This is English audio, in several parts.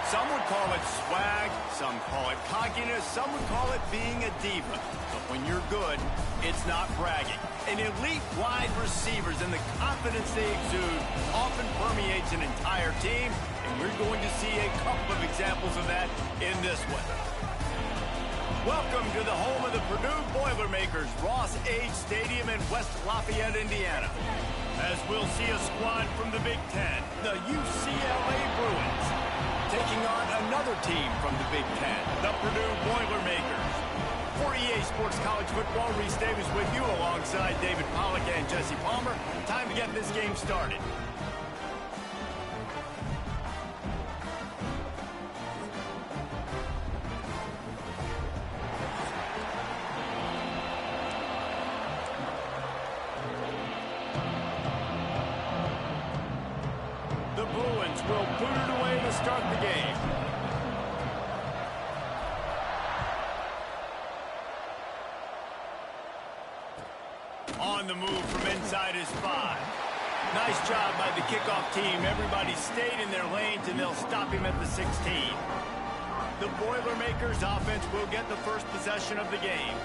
Some would call it swag, some call it cockiness, some would call it being a diva. But when you're good, it's not bragging. An elite wide receivers and the confidence they exude often permeates an entire team, and we're going to see a couple of examples of that in this one. Welcome to the home of the Purdue Boilermakers, Ross Age Stadium in West Lafayette, Indiana. As we'll see a squad from the Big Ten, the UCLA Bruins, taking on another team from the Big Ten, the Purdue Boilermakers. For EA Sports College Football, Reese Davis with you alongside David Pollack and Jesse Palmer. Time to get this game started. The Bruins will boot it away to start the game. On the move from inside his 5. Nice job by the kickoff team. Everybody stayed in their lanes, and they'll stop him at the 16. The Boilermakers offense will get the first possession of the game.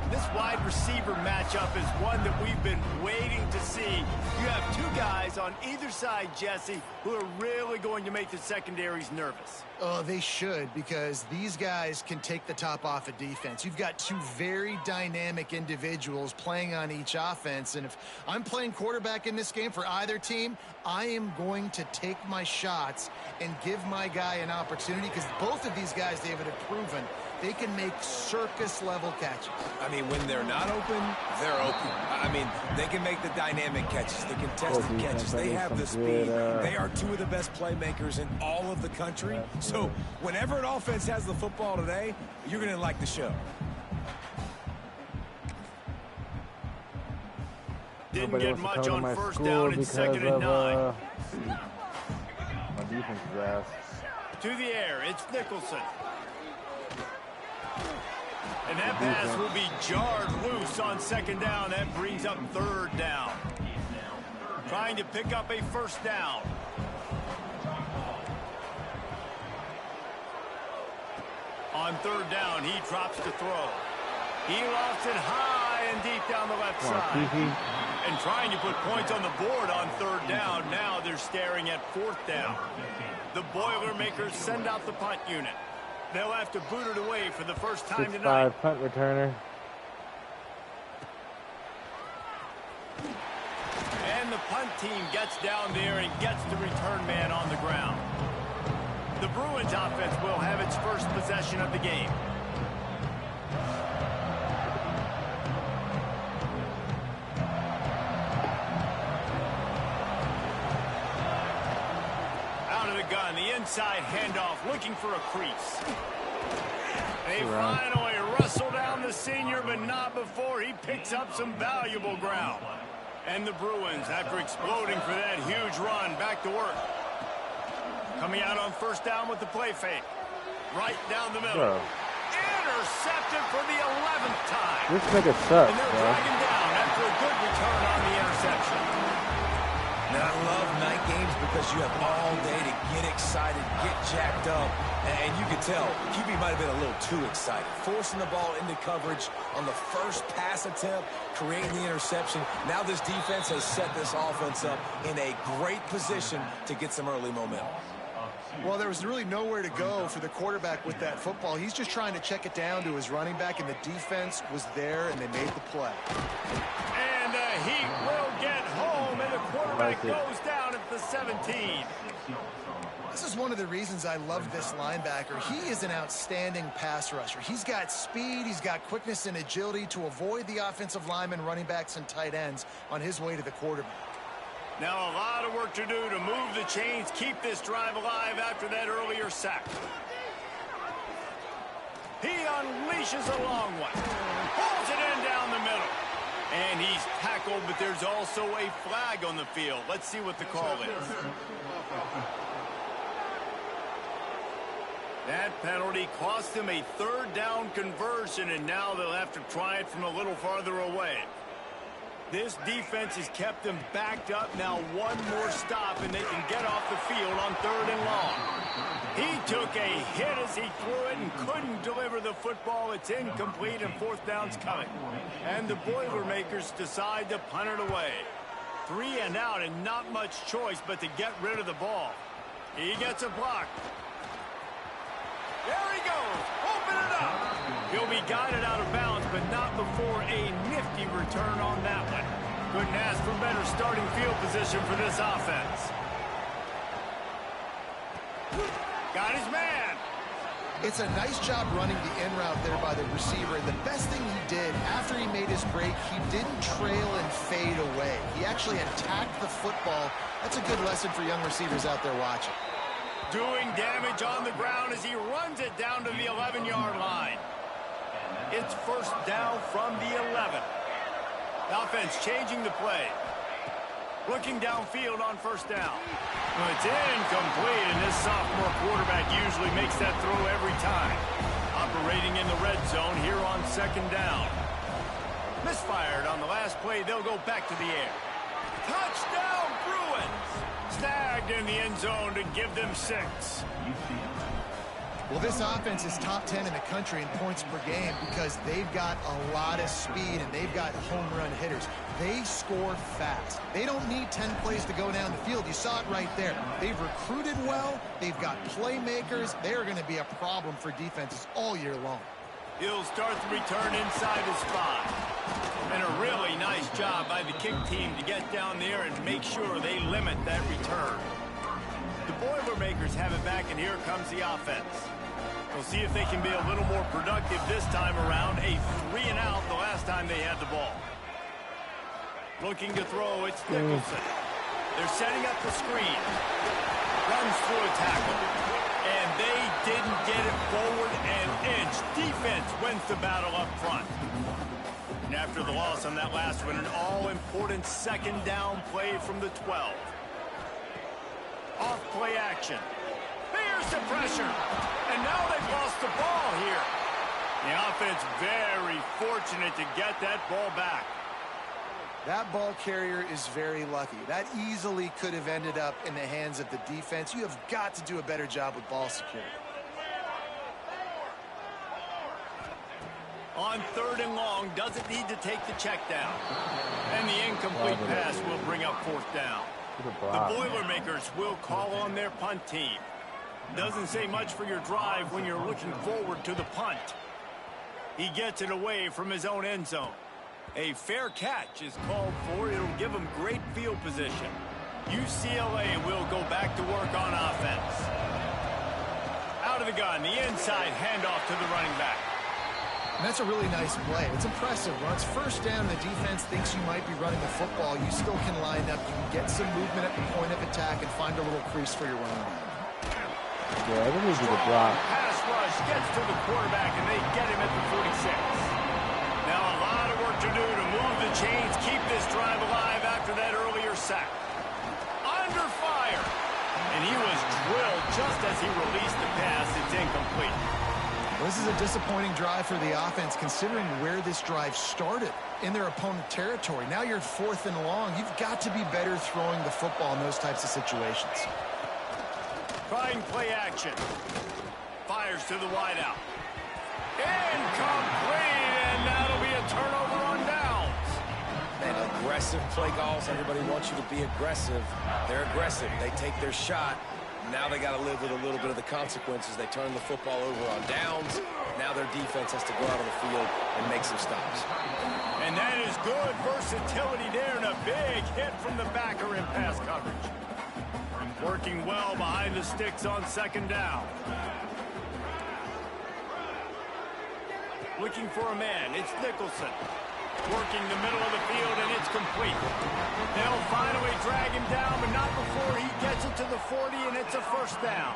This wide receiver matchup is one that we've been waiting to see. You have two guys on either side, Jesse, who are really going to make the secondaries nervous. Oh, they should, because these guys can take the top off of defense. You've got two very dynamic individuals playing on each offense, and if I'm playing quarterback in this game for either team, I am going to take my shots and give my guy an opportunity, because both of these guys, David, have proven they can make circus-level catches. I mean, when they're not open, they're open. I mean, they can make the dynamic catches, the contested catches. They have the speed. They are two of the best playmakers in all of the country. So whenever an offense has the football today, you're going to like the show. Didn't get much on first down and second and 9. My defense is ass. To the air, it's Nicholson. And that pass will be jarred loose on second down. That brings up third down. Trying to pick up a first down. On third down, he drops to throw. He lofts it high and deep down the left side. And trying to put points on the board on third down. Now they're staring at fourth down. The Boilermakers send out the punt unit. They'll have to boot it away for the first time tonight. 6'5" punt returner. And the punt team gets down there and gets the return man on the ground. The Bruins offense will have its first possession of the game. Out of the gun, the inside handoff, looking for a crease. They finally wrestle down the senior, but not before he picks up some valuable ground. And the Bruins, after exploding for that huge run, back to work. Coming out on first down with the play fake. Right down the middle. Intercepted for the 11th time. This nigga sucks, and they're dragging down after a good return on the interception. Now, I love night games because you have all day to get excited, get jacked up. And you can tell, QB might have been a little too excited. Forcing the ball into coverage on the first pass attempt, creating the interception. Now this defense has set this offense up in a great position to get some early momentum. Well, there was really nowhere to go for the quarterback with that football. He's just trying to check it down to his running back, and the defense was there, and they made the play. And he will get home, and the quarterback goes down at the 17. This is one of the reasons I love this linebacker. He is an outstanding pass rusher. He's got speed, he's got quickness and agility to avoid the offensive linemen, running backs, and tight ends on his way to the quarterback. Now a lot of work to do to move the chains, keep this drive alive after that earlier sack. He unleashes a long one. Pulls it in down the middle. And he's tackled, but there's also a flag on the field. Let's see what the call is. That penalty cost him a third down conversion, and now they'll have to try it from a little farther away. This defense has kept them backed up. Now one more stop, and they can get off the field on third and long. He took a hit as he threw it and couldn't deliver the football. It's incomplete and fourth down's coming. And the Boilermakers decide to punt it away. 3 and out and not much choice but to get rid of the ball. He gets a block. There he goes. Open it up. He'll be guided out of bounds, but not before a nifty return on that one. Couldn't ask for better starting field position for this offense. Got his man. It's a nice job running the in route there by the receiver. And the best thing he did after he made his break, he didn't trail and fade away. He actually attacked the football. That's a good lesson for young receivers out there watching. Doing damage on the ground as he runs it down to the 11-yard line. It's first down from the 11. Offense changing the play. Looking downfield on first down. Well, it's incomplete, and this sophomore quarterback usually makes that throw every time. Operating in the red zone here on second down. Misfired on the last play. They'll go back to the air. Touchdown, Bruins! Snagged in the end zone to give them 6. Well, this offense is top 10 in the country in points per game because they've got a lot of speed and they've got home run hitters. They score fast. They don't need 10 plays to go down the field. You saw it right there. They've recruited well. They've got playmakers. They're going to be a problem for defenses all year long. He'll start the return inside his 5. And a really nice job by the kick team to get down there and make sure they limit that return. The Boilermakers have it back, and here comes the offense. We'll see if they can be a little more productive this time around. A 3 and out the last time they had the ball. Looking to throw, it's Nicholson. They're setting up the screen. Runs through a tackle. And they didn't get it forward an inch. Defense wins the battle up front. And after the loss on that last one, an all-important second down play from the 12. Off play action. There's the pressure. And now they've lost the ball here. The offense very fortunate to get that ball back. That ball carrier is very lucky. That easily could have ended up in the hands of the defense. You have got to do a better job with ball security. On 3rd and long, doesn't need to take the check down. And the incomplete pass will bring up 4th down. The Boilermakers will call on their punt team. Doesn't say much for your drive when you're looking forward to the punt. He gets it away from his own end zone. A fair catch is called for. It'll give him great field position. UCLA will go back to work on offense. Out of the gun, the inside handoff to the running back. And that's a really nice play. It's impressive. When it's first down, the defense thinks you might be running the football. You still can line up. You can get some movement at the point of attack and find a little crease for your running back. Yeah, I think he's a drop. Pass rush gets to the quarterback, and they get him at the 46. Now a lot of work to do to move the chains, keep this drive alive after that earlier sack. Under fire. And he was drilled just as he released the pass. It's incomplete. This is a disappointing drive for the offense considering where this drive started in their opponent territory. Now you're 4th and long. You've got to be better throwing the football in those types of situations. Trying play action. Fires to the wideout. Incomplete, and that'll be a turnover on downs. And aggressive play calls. Everybody wants you to be aggressive. They're aggressive. They take their shot. Now they got to live with a little bit of the consequences. They turn the football over on downs. Now their defense has to go out on the field and make some stops. And that is good versatility there, and a big hit from the backer in pass coverage. Working well behind the sticks on second down. Looking for a man. It's Nicholson. Working the middle of the field, and it's complete. They'll finally drag him down, but not before he gets it to the 40, and it's a first down.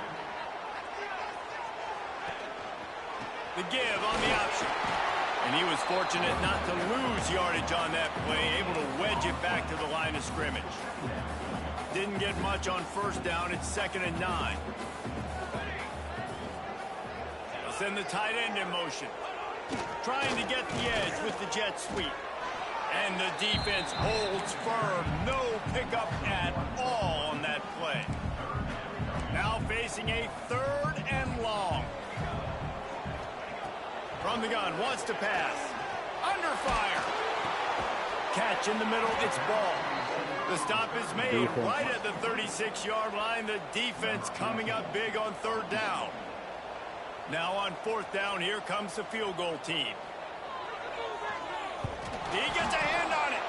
The give on the option. And he was fortunate not to lose yardage on that play, able to wedge it back to the line of scrimmage. Didn't get much on first down. It's 2nd and 9. They'll send the tight end in motion. Trying to get the edge with the jet sweep. And the defense holds firm. No pickup at all on that play. Now facing a 3rd and From the gun, wants to pass. Under fire. Catch in the middle, it's ball. The stop is made right at the 36-yard line. The defense coming up big on third down. Now on fourth down, here comes the field goal team. He gets a hand on it.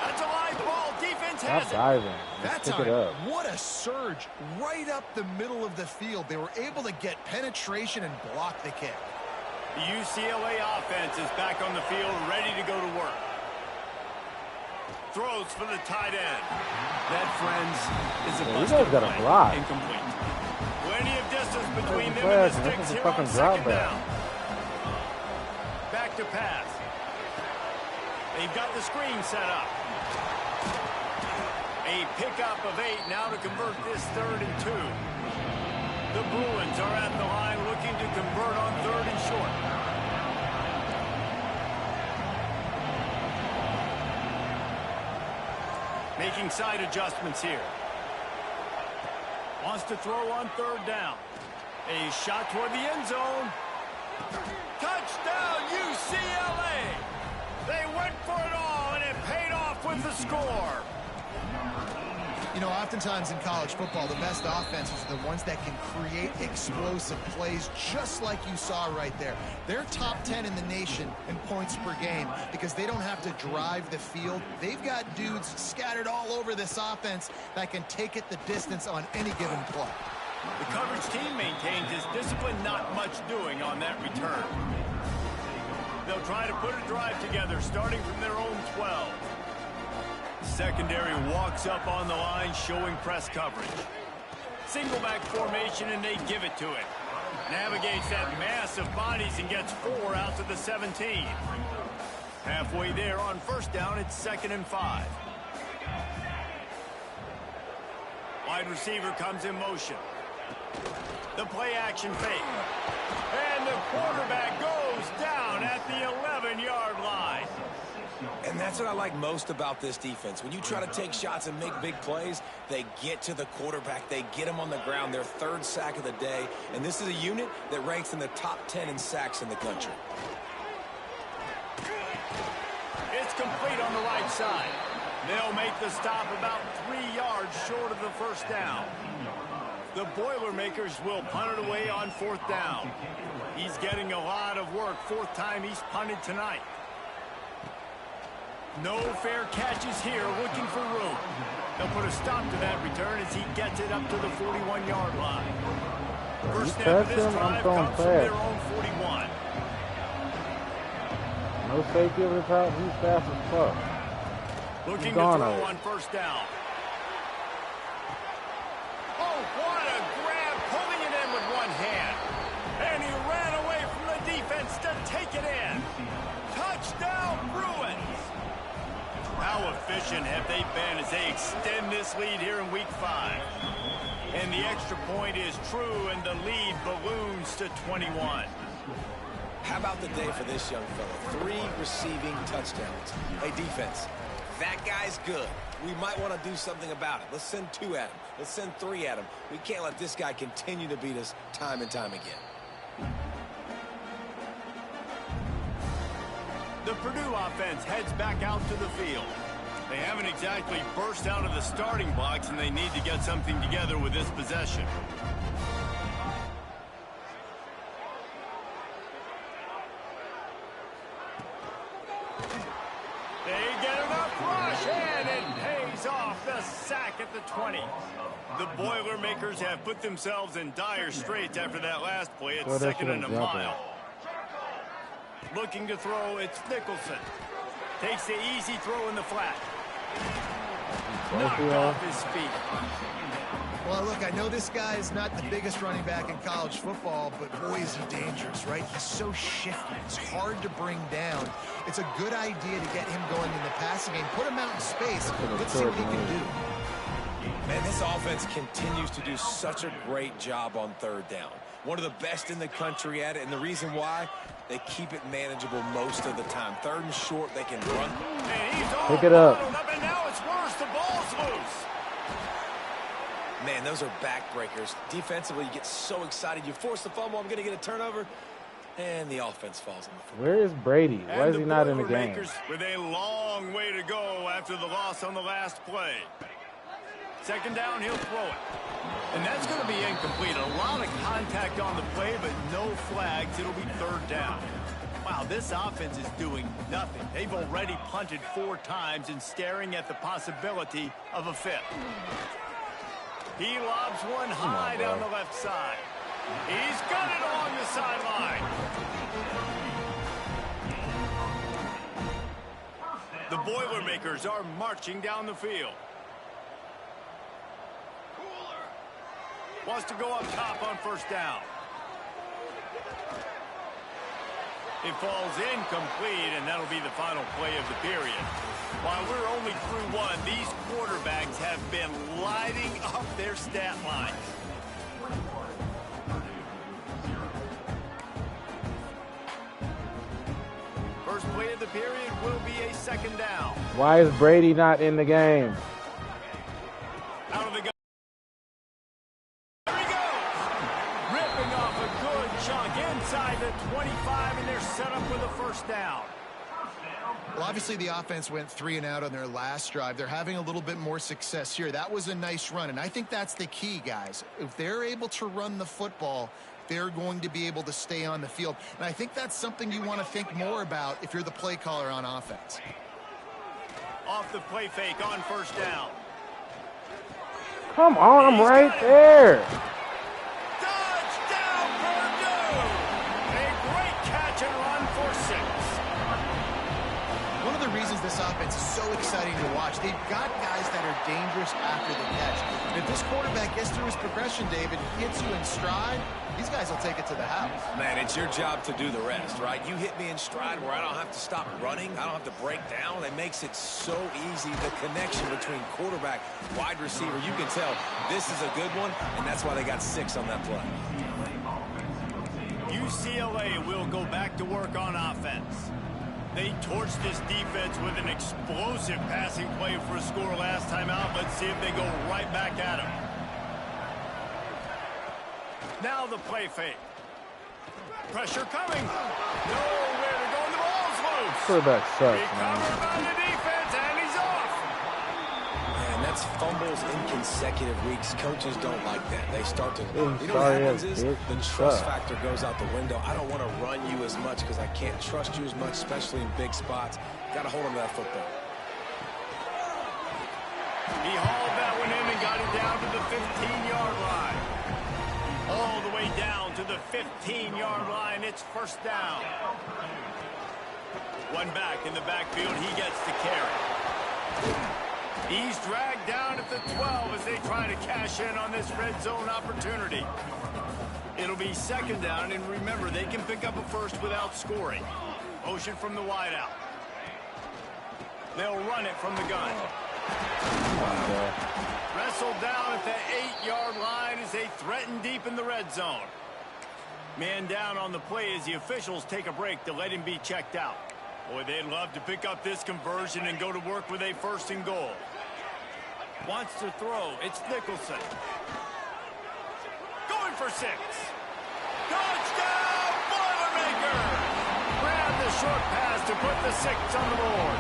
That's a live ball. Defense has it. Diving. That Pick it up. time, what a surge right up the middle of the field. They were able to get penetration and block the kick. The UCLA offense is back on the field, ready to go to work. Throws for the tight end. That, friends, is a busted got a block. Incomplete. Plenty of distance between them and the sticks here on second down. Back to pass. They've got the screen set up. A pickup of 8 now to convert this 3rd and 2. The Bruins are at the line looking to convert on 3rd and short. Making side adjustments here. Wants to throw on 3rd down. A shot toward the end zone. Touchdown, UCLA! They went for it all, and it paid off with the score. You know, oftentimes in college football, the best offenses are the ones that can create explosive plays, just like you saw right there. They're top 10 in the nation in points per game because they don't have to drive the field. They've got dudes scattered all over this offense that can take it the distance on any given play. The coverage team maintains his discipline, not much doing on that return. They'll try to put a drive together, starting from their own 12. Secondary walks up on the line, showing press coverage. Single back formation, and they give it to it. Navigates that mass of bodies and gets 4 out to the 17. Halfway there on first down, it's 2nd and 5. Wide receiver comes in motion. The play action fake. And the quarterback goes down at the 11-yard line. And that's what I like most about this defense. When you try to take shots and make big plays, they get to the quarterback. They get him on the ground. Their 3rd sack of the day. And this is a unit that ranks in the top 10 in sacks in the country. It's complete on the right side. They'll make the stop about 3 yards short of the first down. The Boilermakers will punt it away on 4th down. He's getting a lot of work. 4th time he's punted tonight. No fair catches here, looking for room. They'll put a stop to that return as he gets it up to the 41-yard line. First snap of this drive comes from their own 41. No safety over the top. He's fast as fuck. Looking to throw on first down. Oh, what a grab, pulling it in with one hand. And he ran away from the defense to take it in. Touchdown, Bruins. How efficient have they been as they extend this lead here in Week 5? And the extra point is true, and the lead balloons to 21. How about the day for this young fella? 3 receiving touchdowns. Hey, defense, that guy's good. We might want to do something about it. Let's send 2 at him. Let's send 3 at him. We can't let this guy continue to beat us time and time again. The Purdue offense heads back out to the field. They haven't exactly burst out of the starting blocks, and they need to get something together with this possession. They get enough rush, and it pays off the sack at the 20. The Boilermakers have put themselves in dire straits after that last play. It's 2nd and a mile. Looking to throw, it's Nicholson. Takes the easy throw in the flat. Knocked off his feet. Well, look, I know this guy is not the biggest running back in college football, but boy, is he dangerous, right? He's so shifty. It's hard to bring down. It's a good idea to get him going in the passing game. Put him out in space. Let's see what he can do. Man, this offense continues to do such a great job on 3rd down. One of the best in the country at it, and the reason why, they keep it manageable most of the time. 3rd and short, they can run. And he's all pick it up. And now it's worse. The ball's loose. Man, those are backbreakers. Defensively, you get so excited. You force the fumble, I'm going to get a turnover. And the offense falls on the field. Where is Brady? Why is he not in the game? With a long way to go after the loss on the last play. Second down, he'll throw it. And that's going to be incomplete. A lot of contact on the play, but no flags. It'll be third down. Wow, this offense is doing nothing. They've already punted 4 times and staring at the possibility of a fifth. He lobs one high down the left side. He's got it along the sideline. The Boilermakers are marching down the field. Wants to go up top on first down. It falls incomplete, and that'll be the final play of the period. While we're only through 1, these quarterbacks have been lighting up their stat line. First play of the period will be a second down. Why is Brady not in the game? Out of the gun. There he goes. Ripping off a good chunk inside the 25, and they're set up with a first down. Well, obviously the offense went 3 and out on their last drive. They're having a little bit more success here. That was a nice run, and I think that's the key, guys. If they're able to run the football, they're going to be able to stay on the field. And I think that's something you want to think more about if you're the play caller on offense. Off the play fake on first down. Come on, I'm right there. Touchdown, Purdue! A great catch and run for 6. One of the reasons this offense is so exciting to watch, they've got guys that are dangerous after the catch. And if this quarterback gets through his progression, David, hits you in stride, these guys will take it to the house. Man, it's your job to do the rest, right? You hit me in stride where I don't have to stop running. I don't have to break down. It makes it so easy. The connection between quarterback, wide receiver, you can tell this is a good one, and that's why they got 6 on that play. UCLA will go back to work on offense. They torched this defense with an explosive passing play for a score last time out. Let's see if they go right back at him. Now the play fake. Pressure coming. Nowhere to go. The ball's loose. Quarterback sucks, Recovered man. by the defense, and he's off. Man, that's fumbles in consecutive weeks. Coaches don't like that. They start to, you know what sorry, happens is bitch. the trust factor goes out the window. I don't want to run you as much because I can't trust you as much, especially in big spots. Got to hold on to that football. He hauled that one in and got it down to the 15-yard line. All the way down to the 15-yard line. It's first down. One back in the backfield. He gets the carry. He's dragged down at the 12 as they try to cash in on this red zone opportunity. It'll be second down, and remember, they can pick up a first without scoring. Motion from the wideout. They'll run it from the gun. Wrestled down at the 8-yard line as they threaten deep in the red zone. Man down on the play as the officials take a break to let him be checked out. Boy, they'd love to pick up this conversion and go to work with a first and goal. Wants to throw. It's Nicholson. Going for 6. Touchdown, Boilermakers! Grab the short pass to put the 6 on the board.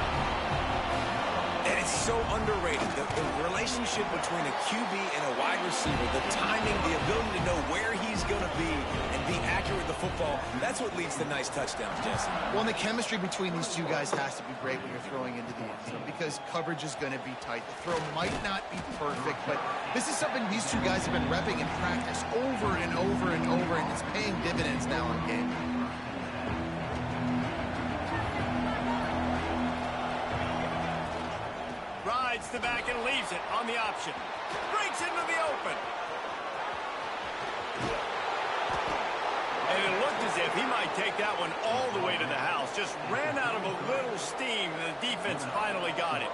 And it's so underrated. The relationship between a QB and a wide receiver, the timing, the ability to know where he's going to be and be accurate with the football, that's what leads to nice touchdowns, Jesse. Well, and the chemistry between these two guys has to be great when you're throwing into the end zone because coverage is going to be tight. The throw might not be perfect, but this is something these two guys have been repping in practice over and over and over, and it's paying dividends now in game. Rides the back and leaves it on the option. Breaks into the open. And it looked as if he might take that one all the way to the house. Just ran out of a little steam, and the defense finally got it.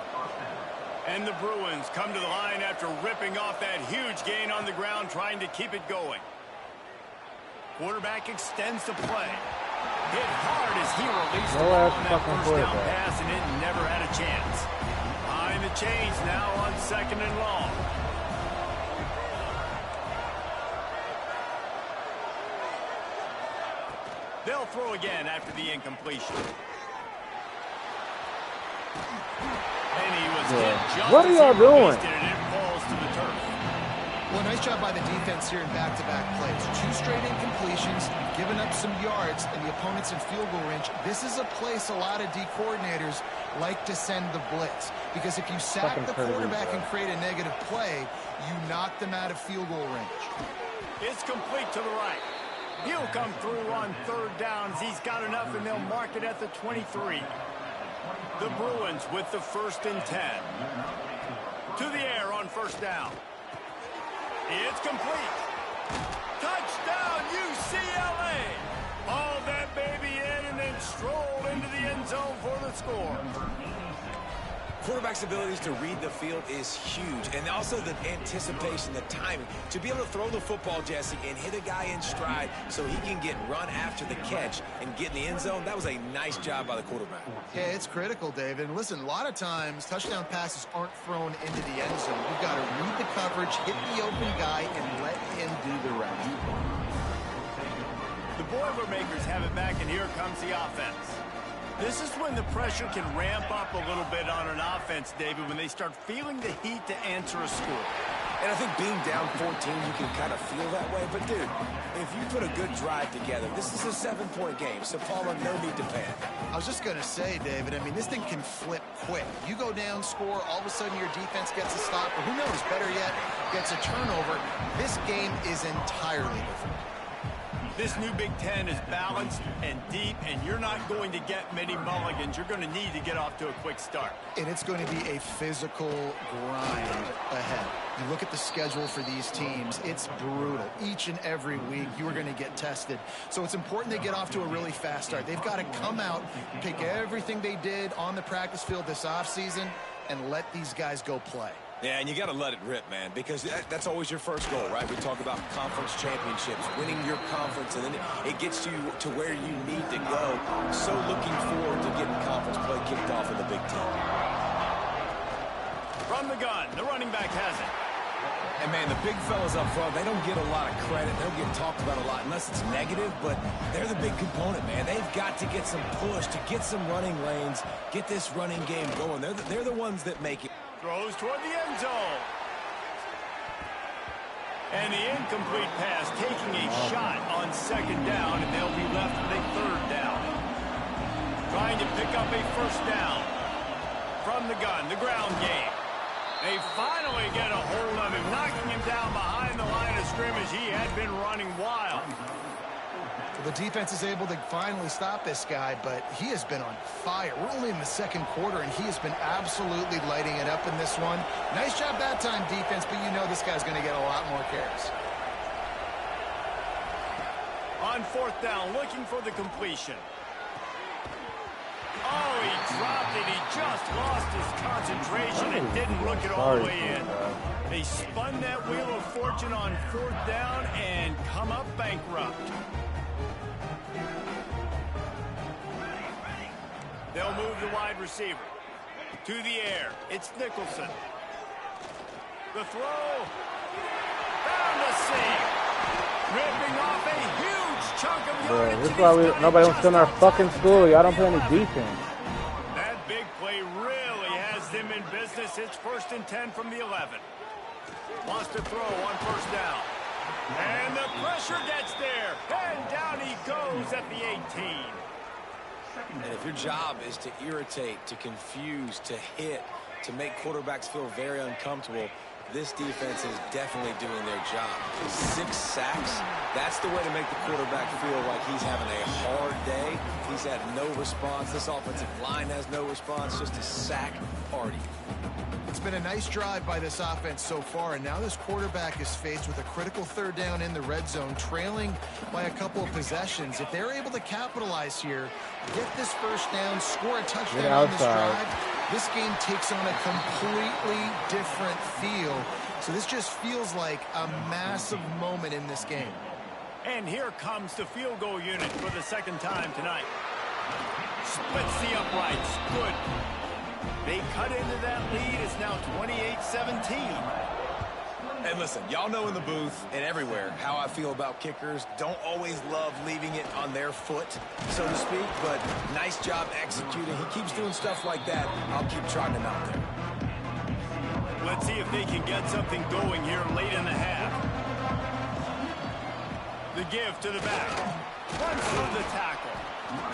And the Bruins come to the line after ripping off that huge gain on the ground, trying to keep it going. Quarterback extends the play. Hit hard as he released the ball on that first down pass, and it never had a chance. Behind the chains now on second and long. They'll throw again after the incompletion. And he was hit just what are y'all doing? And it falls to the turf. Well, nice job by the defense here in back-to-back plays. 2 straight incompletions, giving up some yards, and the opponent's in field goal range. This is a place a lot of D coordinators like to send the blitz, because if you sack the quarterback and create a negative play, you knock them out of field goal range. It's complete to the right. He'll come through on 3rd downs. He's got enough, and they'll mark it at the 23. The Bruins with the 1st and 10. To the air on 1st down. It's complete. Touchdown, UCLA. Hauled that baby in and then strolled into the end zone for the score. Quarterback's abilities to read the field is huge, and also the anticipation, the timing. To be able to throw the football, Jesse, and hit a guy in stride so he can get run after the catch and get in the end zone, that was a nice job by the quarterback. Yeah, it's critical, David. And listen, a lot of times touchdown passes aren't thrown into the end zone. You've got to read the coverage, hit the open guy, and let him do the rest. The Boilermakers have it back, and here comes the offense. This is when the pressure can ramp up a little bit on an offense, David, when they start feeling the heat to answer a score. And I think being down 14, you can kind of feel that way. But, dude, if you put a good drive together, this is a 7-point game. So, Paula, no need to panic. I was just going to say, David, I mean, this thing can flip quick. You go down, score, all of a sudden your defense gets a stop, or who knows, better yet, gets a turnover. This game is entirely different. This new Big Ten is balanced and deep, and you're not going to get many mulligans. You're going to need to get off to a quick start. And it's going to be a physical grind ahead. You look at the schedule for these teams, it's brutal. Each and every week, you are going to get tested. So it's important they get off to a really fast start. They've got to come out, pick everything they did on the practice field this offseason, and let these guys go play. Yeah, and you got to let it rip, man, because that's always your first goal, right? We talk about conference championships, winning your conference, and then it gets you to where you need to go. So looking forward to getting conference play kicked off in the Big Ten. From the gun, the running back has it. And, man, the big fellas up front, they don't get a lot of credit. They don't get talked about a lot unless it's negative, but they're the big component, man. They've got to get some push, to get some running lanes, get this running game going. They're the ones that make it. Throws toward the end zone. And the incomplete pass taking a shot on 2nd down, and they'll be left with a 3rd down. Trying to pick up a 1st down. From the gun, the ground game. They finally get a hold of him, knocking him down behind the line of scrimmage. He had been running wild. The defense is able to finally stop this guy, but he has been on fire. We're only in the 2nd quarter, and he has been absolutely lighting it up in this one. Nice job that time, defense, but you know this guy's going to get a lot more carries. On 4th down, looking for the completion. Oh, he dropped it. He just lost his concentration and didn't look it all the way in. They spun that wheel of fortune on 4th down and come up bankrupt. They'll move the wide receiver. To the air. It's Nicholson. The throw. Found a seam. Ripping off a huge chunk of yardage. This is why nobody wants to in our fucking school. Y'all don't play any defense. That big play really has them in business. It's 1st and 10 from the 11. Wants to throw on 1st down. And the pressure gets there. And down he goes at the 18. And if your job is to irritate, to confuse, to hit, to make quarterbacks feel very uncomfortable, this defense is definitely doing their job. 6 sacks, that's the way to make the quarterback feel like he's having a hard day. He's had no response. This offensive line has no response, just a sack party. It's been a nice drive by this offense so far, and now this quarterback is faced with a critical 3rd down in the red zone, trailing by a couple of possessions. If they're able to capitalize here, get this 1st down, score a touchdown on this drive, this game takes on a completely different feel. So this just feels like a massive moment in this game. And here comes the field goal unit for the 2nd time tonight. Splits the uprights. Good. They cut into that lead. It's now 28-17. And listen, y'all know in the booth and everywhere how I feel about kickers. Don't always love leaving it on their foot, so to speak, but nice job executing. He keeps doing stuff like that. I'll keep trotting him out there. Let's see if they can get something going here late in the half. The give to the back. Runs through the tackle.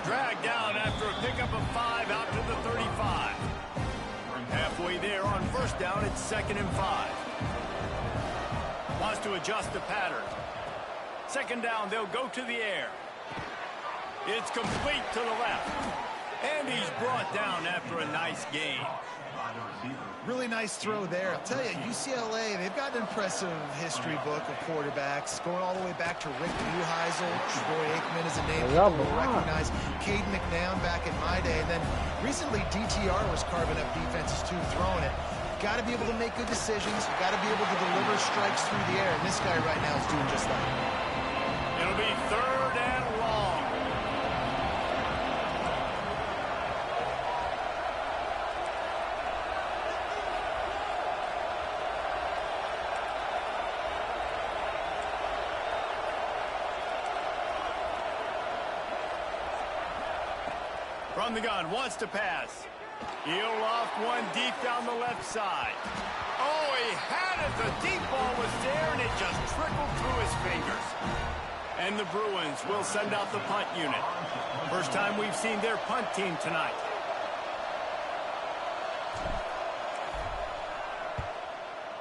Dragged down after a pickup of 5 out to the 35. Halfway there on first down, it's 2nd and 5. Wants to adjust the pattern. 2nd down, they'll go to the air. It's complete to the left. And he's brought down after a nice gain. Really nice throw there. I'll tell you, UCLA, they've got an impressive history book of quarterbacks, going all the way back to Rick Neuheisel. Troy Aikman is a name people will recognize. Caden McNown back in my day. And then recently, DTR was carving up defenses too, throwing it. Got to be able to make good decisions. You got to be able to deliver strikes through the air. And this guy right now is doing just that. It'll be 3rd and long. From the gun, wants to pass. He'll loft one deep down the left side. Oh, he had it. The deep ball was there, and it just trickled through his fingers. And the Bruins will send out the punt unit. First time we've seen their punt team tonight.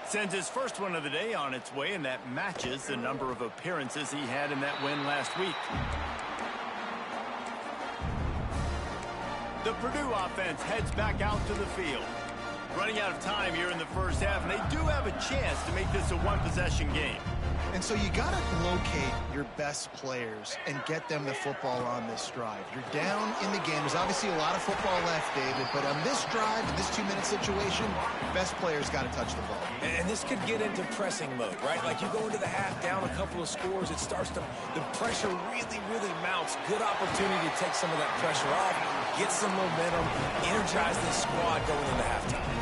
Sends his first one of the day on its way, and that matches the number of appearances he had in that win last week. The Purdue offense heads back out to the field. Running out of time here in the first half, and they do have a chance to make this a one-possession game. And so you got to locate your best players and get them the football on this drive. You're down in the game. There's obviously a lot of football left, David, but on this drive, in this 2-minute situation, best players got to touch the ball. And this could get into pressing mode, right? Like you go into the half down a couple of scores, it starts to, the pressure really, really mounts. Good opportunity to take some of that pressure off, get some momentum, energize this squad going into halftime.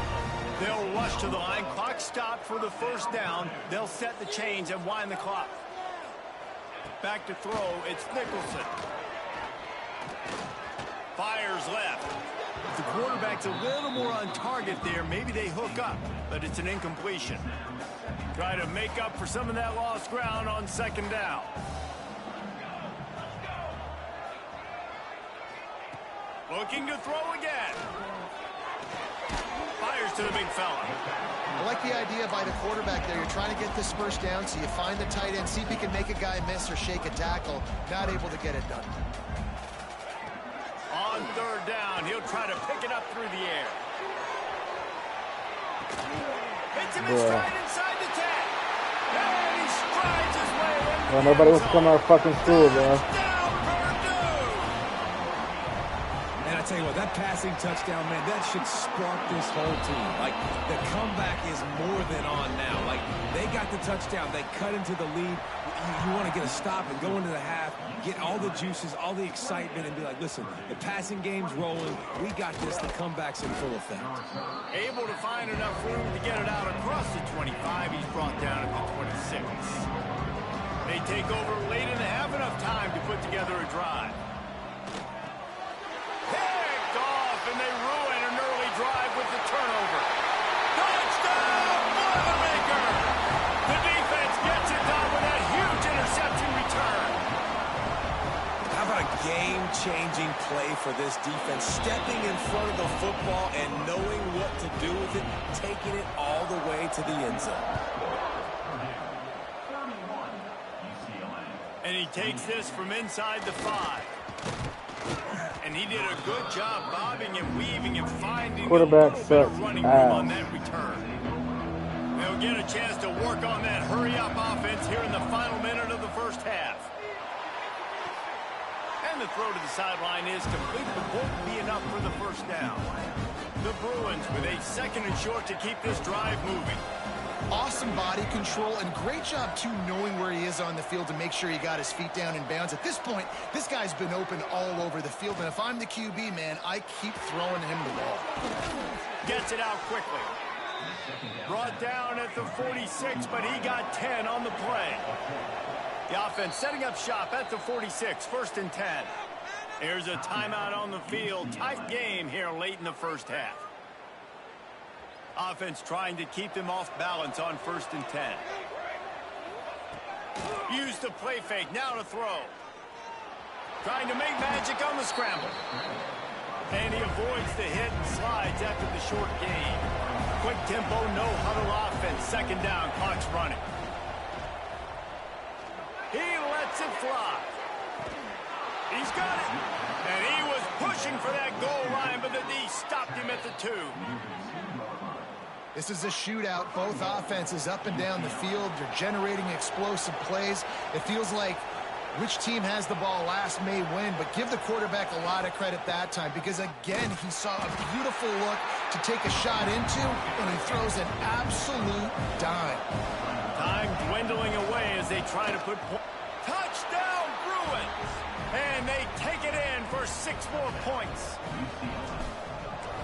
They'll rush to the line. Clock stopped for the first down. They'll set the chains and wind the clock. Back to throw. It's Nicholson. Fires left. If the quarterback's a little more on target there, maybe they hook up, but it's an incompletion. Try to make up for some of that lost ground on 2nd down. Looking to throw again. Fires to the big fella. I like the idea by the quarterback there. You're trying to get this first down, so you find the tight end, see if he can make a guy miss or shake a tackle. Not able to get it done. On 3rd down, he'll try to pick it up through the air. Hits him in stride inside the 10. And he strides his way into Well, nobody wants to come to our fucking school, man. Tell you what, that passing touchdown, man, that should spark this whole team. Like, the comeback is more than on now. Like, they got the touchdown. They cut into the lead. You want to get a stop and go into the half, get all the juices, all the excitement, and be like, listen, the passing game's rolling. We got this. The comeback's in full effect. Able to find enough room to get it out across the 25. He's brought down at the 26. They take over late in the half, enough time to put together a drive. And they ruin an early drive with the turnover. Touchdown, Boilermaker! The defense gets it done with that huge interception return. How about a game-changing play for this defense? Stepping in front of the football and knowing what to do with it, taking it all the way to the end zone. And he takes this from inside the 5. And he did a good job bobbing and weaving and finding Quarterback a little bit of running room sucks. on that return. They'll get a chance to work on that hurry-up offense here in the final minute of the first half. And the throw to the sideline is complete, but won't be enough for the first down. The Bruins with a 2nd and short to keep this drive moving. Awesome body control and great job, too, knowing where he is on the field to make sure he got his feet down in bounds. At this point, this guy's been open all over the field, and if I'm the QB, man, I keep throwing him the ball. Gets it out quickly. Brought down at the 46, but he got 10 on the play. The offense setting up shop at the 46, 1st and 10. Here's a timeout on the field. Tight game here late in the first half. Offense trying to keep them off balance on 1st and 10. Use the play fake, now to throw. Trying to make magic on the scramble. And he avoids the hit and slides after the short gain. Quick tempo, no huddle offense. 2nd down, clock's running. He lets it fly. He's got it. And he was pushing for that goal line, but the D stopped him at the 2. This is a shootout. Both offenses up and down the field. They're generating explosive plays. It feels like which team has the ball last may win, but give the quarterback a lot of credit that time because, again, he saw a beautiful look to take a shot into, and he throws an absolute dime. Time dwindling away as they try to put touchdown Bruins, and they take it in for 6 more points.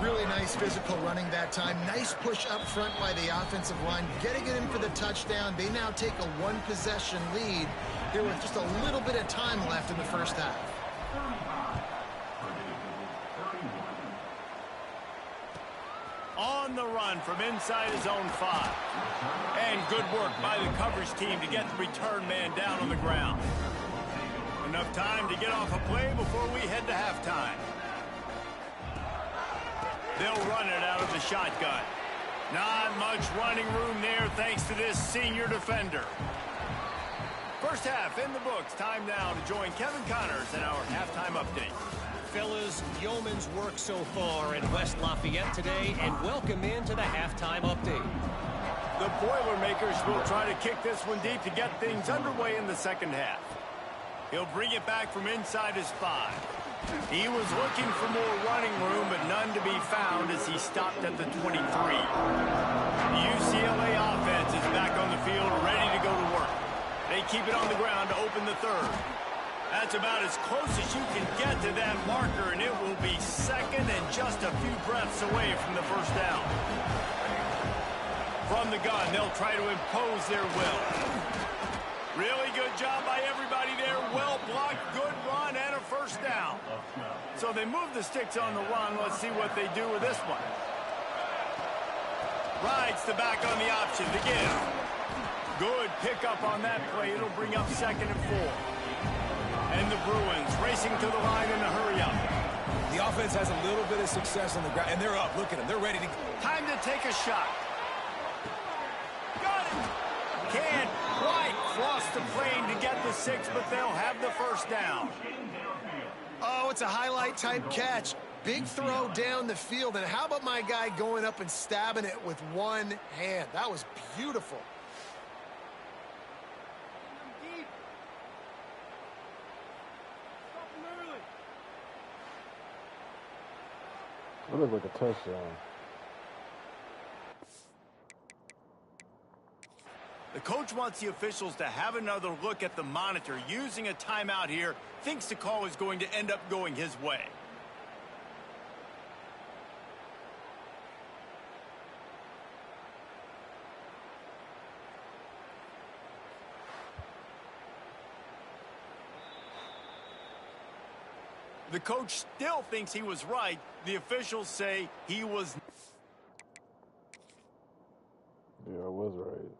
Really nice physical running that time. Nice push up front by the offensive line. Getting it in for the touchdown. They now take a 1-possession lead here with just a little bit of time left in the first half. On the run from inside his own 5. And good work by the coverage team to get the return man down on the ground. Enough time to get off a play before we head to halftime. They'll run it out of the shotgun. Not much running room there thanks to this senior defender. First half in the books. Time now to join Kevin Connors in our halftime update. Fellas, yeoman's work so far in West Lafayette today, and welcome into the halftime update. The Boilermakers will try to kick this one deep to get things underway in the second half. He'll bring it back from inside his 5. He was looking for more running room, but none to be found as he stopped at the 23. The UCLA offense is back on the field, ready to go to work. They keep it on the ground to open the 3rd. That's about as close as you can get to that marker, and it will be 2nd and just a few breaths away from the 1st down. From the gun, they'll try to impose their will. Really good job by everybody there. Well blocked, good run, and a 1st down. So they move the sticks on the run. Let's see what they do with this one. Rides the back on the option to give. Good pickup on that play. It'll bring up 2nd and 4. And the Bruins racing to the line in a hurry up. The offense has a little bit of success on the ground, and they're up. Look at them. They're ready to... Time to take a shot. Got it. Can't quite cross the plane to get the 6, but they'll have the 1st down. Oh, it's a highlight-type catch. Big throw down the field. And how about my guy going up and stabbing it with one hand? That was beautiful. That looked like a touchdown. The coach wants the officials to have another look at the monitor. Using a timeout here, thinks the call is going to end up going his way. The coach still thinks he was right. The officials say he was. Yeah, I was right.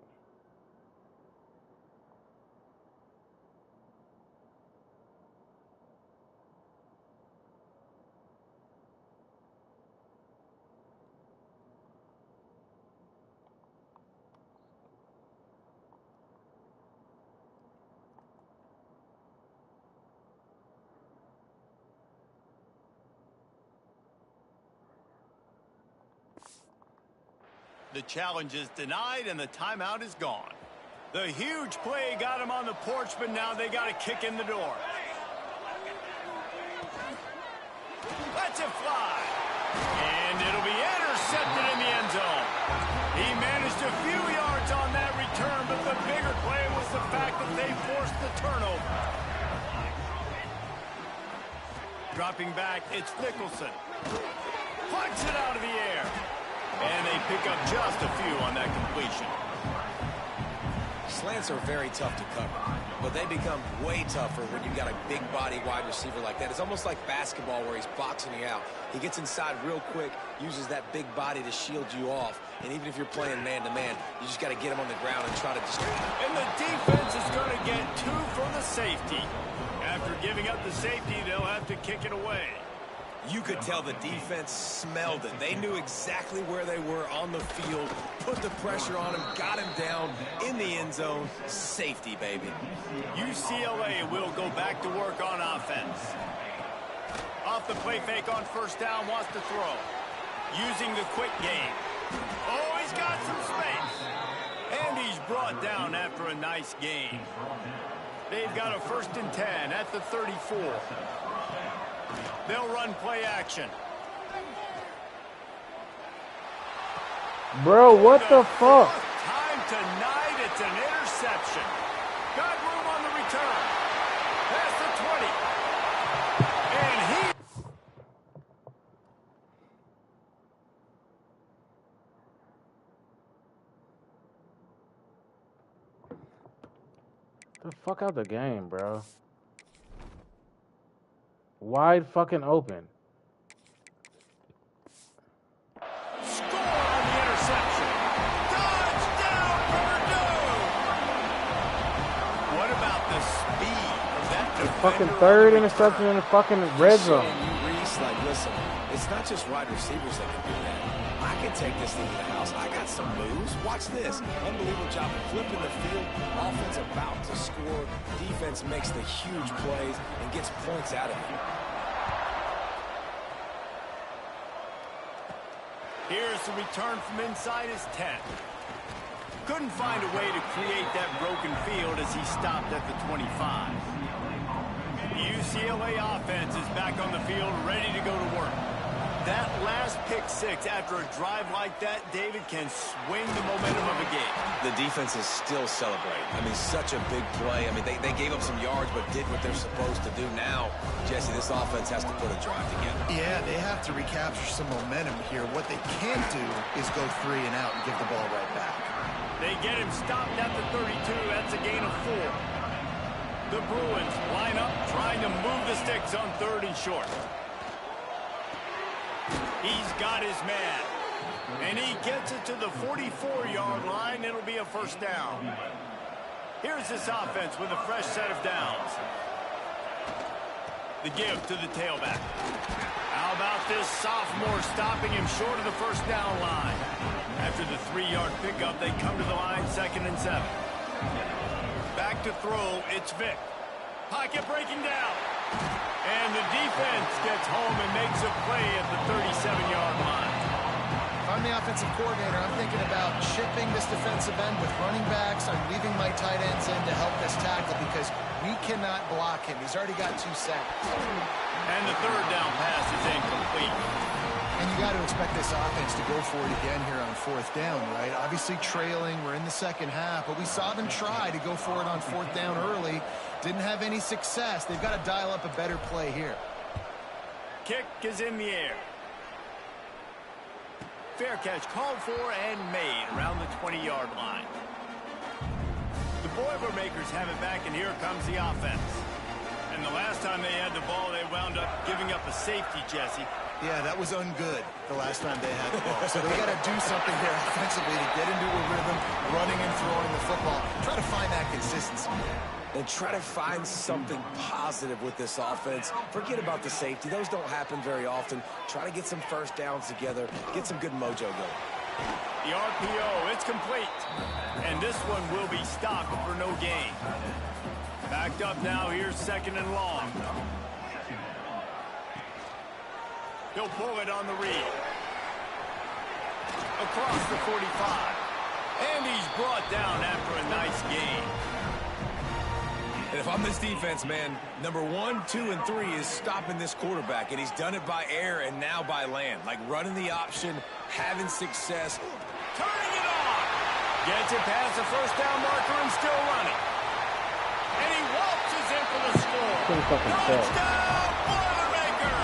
The challenge is denied and the timeout is gone. The huge play got him on the porch, but now they got to kick in the door. Lets it fly. And it'll be intercepted in the end zone. He managed a few yards on that return, but the bigger play was the fact that they forced the turnover. Dropping back, it's Nicholson. Plucks it out of the air. And they pick up just a few on that completion. Slants are very tough to cover, but they become way tougher when you've got a big body wide receiver like that. It's almost like basketball where he's boxing you out. He gets inside real quick, uses that big body to shield you off. And even if you're playing man-to-man, you just got to get him on the ground and try to distract him. And the defense is going to get 2 for the safety. After giving up the safety, they'll have to kick it away. You could tell the defense smelled it. They knew exactly where they were on the field, put the pressure on him, got him down in the end zone. Safety, baby. UCLA will go back to work on offense. Off the play fake on first down, wants to throw. Using the quick game. Oh, he's got some space. And he's brought down after a nice gain. They've got a 1st and 10 at the 34. They'll run play action. Bro, what the fuck? Time tonight, it's an interception. Got room on the return. Past the 20. And he... The fuck out the game, bro. Wide fucking open. Score on the interception. Touchdown, Purdue! What about the speed of that defender? Fucking 3rd interception in the fucking red zone. You, Reese, like, listen, it's not just wide receivers that can do that. I can take this thing to the house. I got some moves. Watch this. Unbelievable job of flipping the field. Offense about to score. Defense makes the huge plays and gets points out of it. Here's the return from inside his 10. Couldn't find a way to create that broken field as he stopped at the 25. The UCLA offense is back on the field, ready to go to work. That last pick 6 after a drive like that, David, can swing the momentum of a game. The defense is still celebrating. I mean, such a big play. I mean, they gave up some yards but did what they're supposed to do. Now, Jesse, this offense has to put a drive together. Yeah, they have to recapture some momentum here. What they can't do is go 3 and out and give the ball right back. They get him stopped at the 32. That's a gain of 4. The Bruins line up, trying to move the sticks on 3rd and short. He's got his man. And he gets it to the 44-yard line. It'll be a 1st down. Here's this offense with a fresh set of downs. The give to the tailback. How about this sophomore stopping him short of the 1st down line? After the 3-yard pickup, they come to the line 2nd and 7. Back to throw, it's Vick. Pocket breaking down. And the defense gets home and makes a play at the 37-yard line. If I'm the offensive coordinator, I'm thinking about chipping this defensive end with running backs. I'm leaving my tight ends in to help this tackle because we cannot block him. He's already got 2 sacks. And the 3rd down pass is incomplete. And you got to expect this offense to go for it again here on 4th down, right? Obviously trailing, we're in the 2nd half, but we saw them try to go for it on 4th down early. Didn't have any success. They've got to dial up a better play here. Kick is in the air. Fair catch called for and made around the 20-yard line. The Boilermakers have it back, and here comes the offense. And the last time they had the ball, they wound up giving up a safety, Jesse. Yeah, that was ungood the last time they had the ball. So they got to do something here offensively to get into a rhythm, running and throwing the football. Try to find that consistency. And try to find something positive with this offense. Forget about the safety. Those don't happen very often. Try to get some 1st downs together. Get some good mojo going. The RPO, it's complete. And this one will be stopped for no gain. Backed up now, here's 2nd and long. He'll pull it on the read. Across the 45. And he's brought down after a nice gain. And if I'm this defense, man, number 1, 2, and 3 is stopping this quarterback. And he's done it by air and now by land. Like running the option, having success. Turning it on. Gets it past the 1st down marker and still running. And he waltzes in for the score. Touchdown, Boilermaker!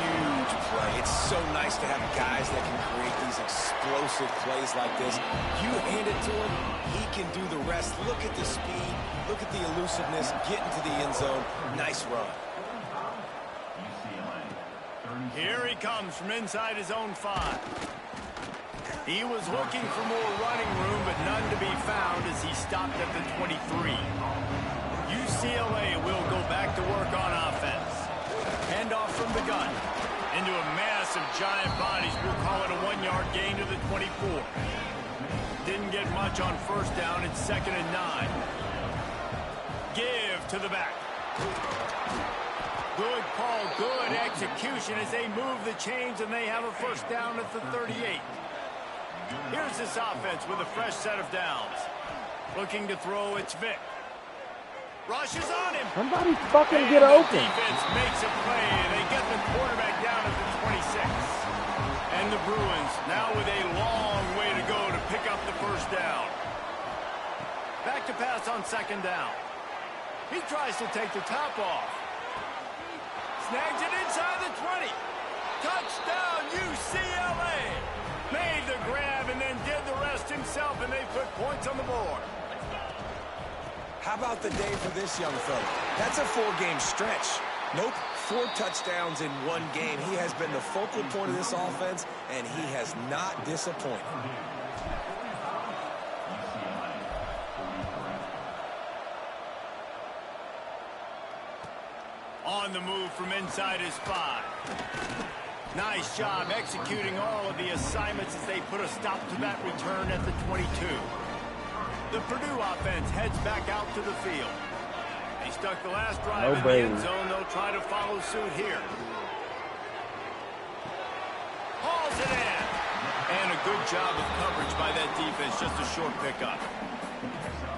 Huge play. It's so nice to have guys that can create these explosive plays like this. You hand it to him, he can do the rest. Look at the speed, look at the elusiveness, get into the end zone. Nice run. Here he comes from inside his own 5. He was looking for more running room, but none to be found as he stopped at the 23. UCLA will go back to work on offense. Handoff from the gun. Into a mass of giant bodies. We'll call it a 1-yard gain to the 24. Didn't get much on first down. It's 2nd and 9. Give to the back. Good call, good execution as they move the chains and they have a first down at the 38. Here's this offense with a fresh set of downs. Looking to throw, it's Vic. Rushes on him. Somebody fucking and get open. Defense makes a play. They get the quarterback down at the 26. And the Bruins now with a long way to go to pick up the first down. Back to pass on 2nd down. He tries to take the top off. Snags it inside the 20. Touchdown, UCLA. Made the grab and then did the rest himself, and they put points on the board. How about the day for this young fella? That's a 4-game stretch. Nope, 4 touchdowns in 1 game. He has been the focal point of this offense, and he has not disappointed. On the move from inside his 5. Nice job executing all of the assignments as they put a stop to that return at the 22. The Purdue offense heads back out to the field. They stuck the last drive in the end zone. They'll try to follow suit here. Hauls it in. And a good job of coverage by that defense. Just a short pickup.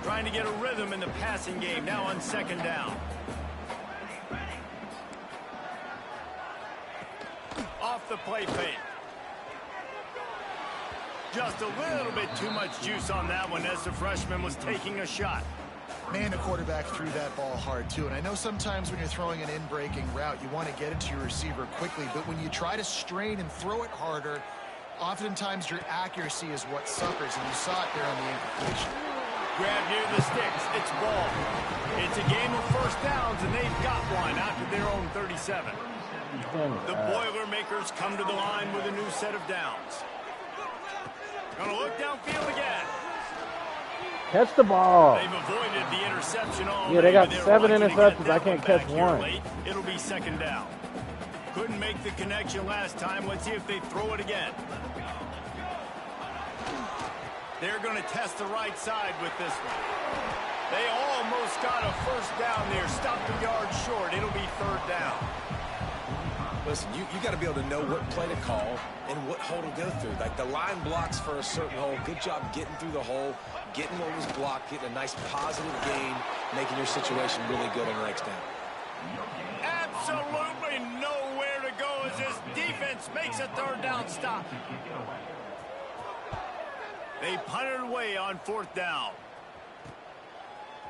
Trying to get a rhythm in the passing game now on 2nd down. Off the play fake. Just a little bit too much juice on that one as the freshman was taking a shot. Man, the quarterback threw that ball hard, too. And I know sometimes when you're throwing an in-breaking route, you want to get it to your receiver quickly. But when you try to strain and throw it harder, oftentimes your accuracy is what suffers. And you saw it there on the incompletion. Grab near the sticks. It's ball. It's a game of first downs, and they've got one out to their own 37. The Boilermakers come to the line with a new set of downs. Gonna look downfield again. Catch the ball. They've avoided the interception all Yeah, they got day, 7 lucky to interceptions. get I can't catch one. late. It'll be 2nd down. Couldn't make the connection last time. Let's see if they throw it again. They're going to test the right side with this one. They almost got a first down there. Stopped a yard short. It'll be 3rd down. Listen, you got to be able to know what play to call and what hole to go through. Like the line blocks for a certain hole. Good job getting through the hole, getting what was blocked, getting a nice positive gain, making your situation really good on the next down. Absolutely nowhere to go as this defense makes a 3rd down stop. They punted away on 4th down.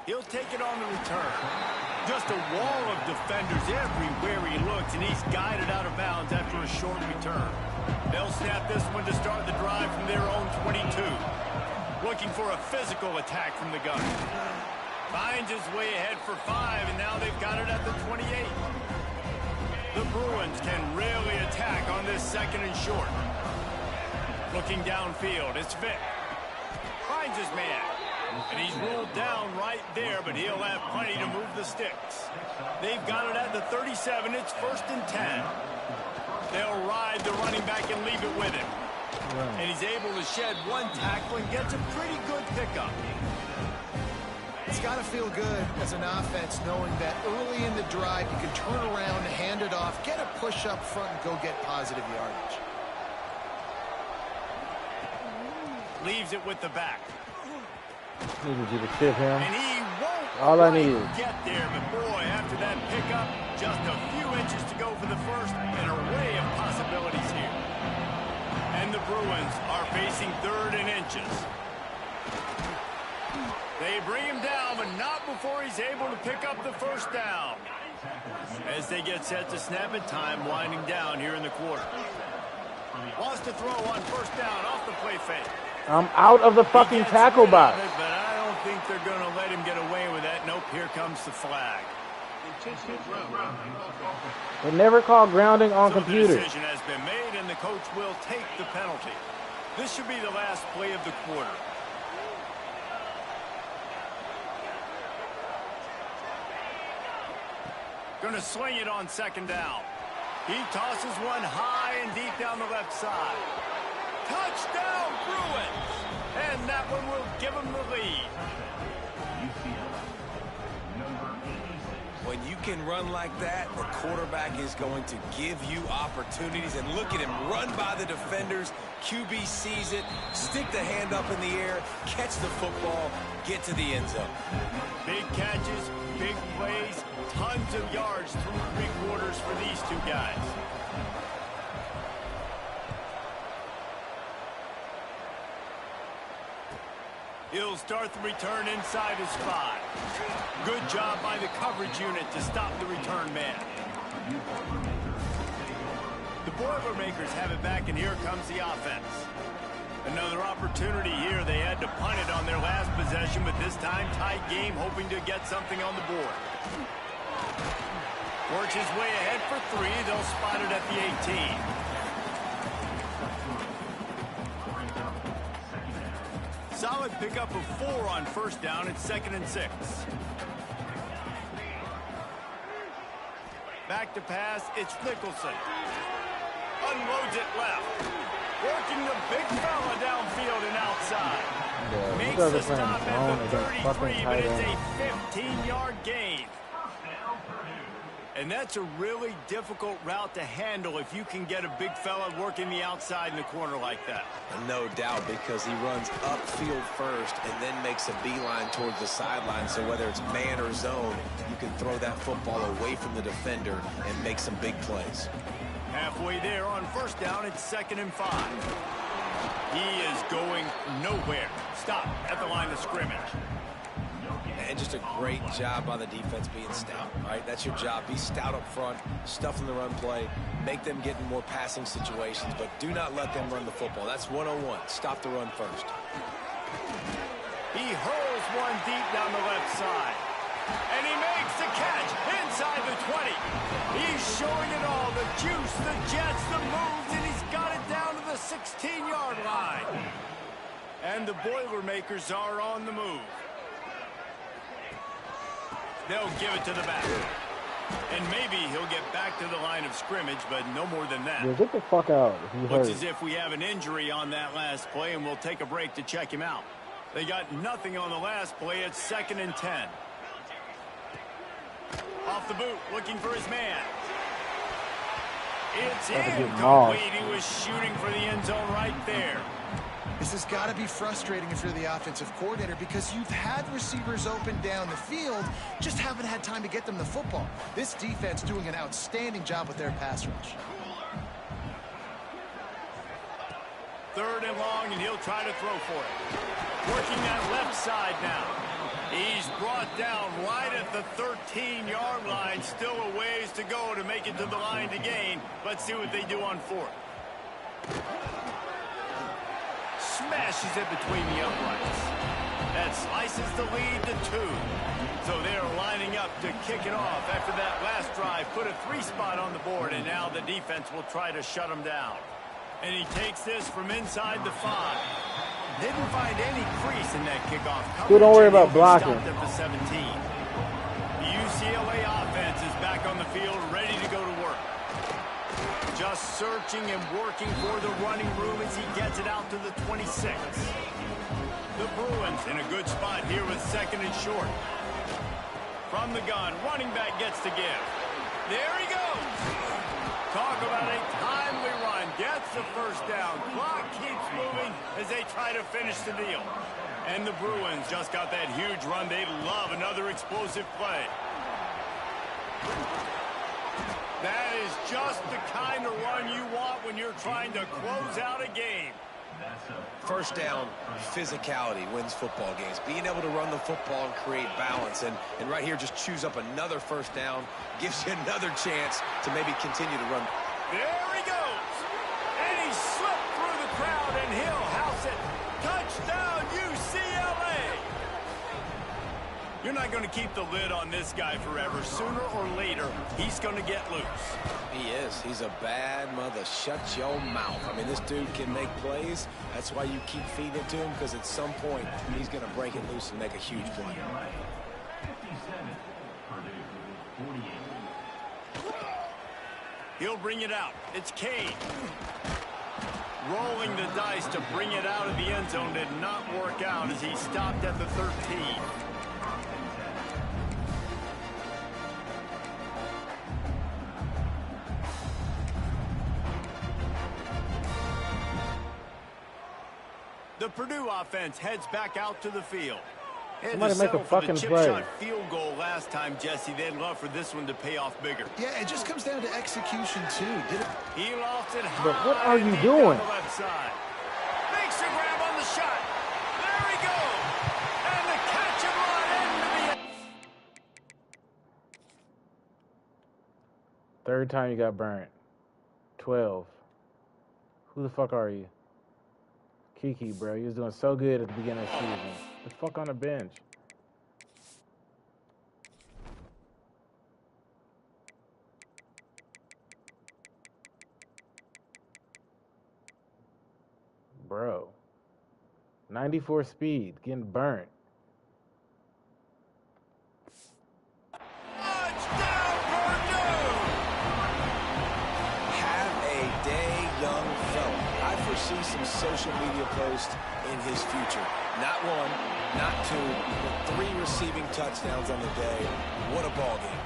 He'll take it on the return. Just a wall of defenders everywhere he looks, and he's guided out of bounds after a short return. They'll snap this one to start the drive from their own 22. Looking for a physical attack from the gun. Finds his way ahead for 5, and now they've got it at the 28. The Bruins can really attack on this 2nd and short. Looking downfield, it's Vic. Finds his man. And he's ruled down right there, but he'll have plenty to move the sticks. They've got it at the 37. It's 1st and 10. They'll ride the running back and leave it with him. And he's able to shed 1 tackle and gets a pretty good pickup. It's got to feel good as an offense knowing that early in the drive you can turn around, hand it off, get a push up front, and go get positive yardage. Leaves it with the back. Needed you to shift him. And he won't All I need. get there, but boy, after that pickup, just a few inches to go for the first, an array of possibilities here. And the Bruins are facing 3rd and inches. They bring him down, but not before he's able to pick up the first down. As they get set to snap it, time winding down here in the quarter. Wants to throw on first down off the play fake. I'm out of the fucking tackle box. But I don't think they're going to let him get away with that. Nope, here comes the flag. They never call grounding on So computers. the decision has been made, and the coach will take the penalty. This should be the last play of the quarter. Going to sling it on second down. He tosses one high and deep down the left side. Touchdown, Bruins! And that one will give them the lead. When you can run like that, the quarterback is going to give you opportunities. And look at him run by the defenders. QB sees it, stick the hand up in the air, catch the football, get to the end zone. Big catches, big plays, tons of yards through three quarters for these two guys. He'll start the return inside his 5. Good job by the coverage unit to stop the return man. The Boilermakers have it back, and here comes the offense. Another opportunity here. They had to punt it on their last possession, but this time tight game, hoping to get something on the board. Works his way ahead for 3. They'll spot it at the 18. Solid pickup of 4 on first down. It's 2nd and 6. Back to pass. It's Nicholson. Unloads it left. Working the big fella downfield and outside. Yeah, Makes the stop at the 33, but it's a 15-yard gain. And that's a really difficult route to handle if you can get a big fella working the outside in the corner like that. No doubt, because he runs upfield first and then makes a beeline towards the sideline. So whether it's man or zone, you can throw that football away from the defender and make some big plays. Halfway there on first down, it's 2nd and 5. He is going nowhere. Stop at the line of scrimmage. And just a great job by the defense being stout, right? That's your job. Be stout up front, stuff in the run play, make them get in more passing situations, but do not let them run the football. That's 101. Stop the run first. He hurls one deep down the left side. And he makes the catch inside the 20. He's showing it all. The juice, the jets, the moves, and he's got it down to the 16-yard line. And the Boilermakers are on the move. They'll give it to the back. And maybe he'll get back to the line of scrimmage, but no more than that. Yeah, get the fuck out. Looks as if we have an injury on that last play, and we'll take a break to check him out. They got nothing on the last play. It's 2nd and 10. Off the boot, looking for his man. It's incomplete. He was shooting for the end zone right there. This has got to be frustrating if you're the offensive coordinator, because you've had receivers open down the field, just haven't had time to get them the football. This defense doing an outstanding job with their pass rush. 3rd and long, and he'll try to throw for it. Working that left side now. He's brought down right at the 13-yard line. Still a ways to go to make it to the line to gain. Let's see what they do on 4th. Smashes it between the uprights. That slices the lead to 2. So they're lining up to kick it off after that last drive. Put a 3 spot on the board, and now the defense will try to shut them down. And he takes this from inside the 5. Didn't find any crease in that kickoff coverage. Dude, don't worry about blocking. Stopped at the 17. The UCLA offense is back on the field, ready to go to work. Just searching and working for the running room as he gets it out to the 26. The Bruins in a good spot here with 2nd and short. From the gun, running back gets to give. There he goes. Talk about a timely run. Gets the first down. Clock keeps moving as they try to finish the deal. And the Bruins just got that huge run. They love another explosive play. That is just the kind of run you want when you're trying to close out a game. First down, physicality wins football games. Being able to run the football and create balance. And right here, just choose up another first down. Gives you another chance to maybe continue to run. There he goes. And he He slipped through the crowd, and he'll house it. Touchdown, UCLA! You're not going to keep the lid on this guy forever. Sooner or later, he's going to get loose. He is. He's a bad mother. Shut your mouth. I mean, this dude can make plays. That's why you keep feeding it to him, because at some point, he's going to break it loose and make a huge play. He'll bring it out. It's Kane. Rolling the dice to bring it out of the end zone did not work out as he stopped at the 13. The Purdue offense heads back out to the field. Somebody make a fucking play. Shot field goal last time, Jesse. They'd love for this one to pay off bigger. Yeah, it just comes down to execution, too. He lost it high. But what are you doing? On the left side. Makes a grab on the shot. There he goes. And the catch and run into the end. Third time you got burnt. 12. Who the fuck are you? Kiki, bro. You was doing so good at the beginning of the season. The fuck on the bench. Bro. 94 speed. Getting burnt. Touchdown, Purdue! Have a day, young fella. I foresee some social media posts in his future. Not one, not two, but 3 receiving touchdowns on the day. What a ball game.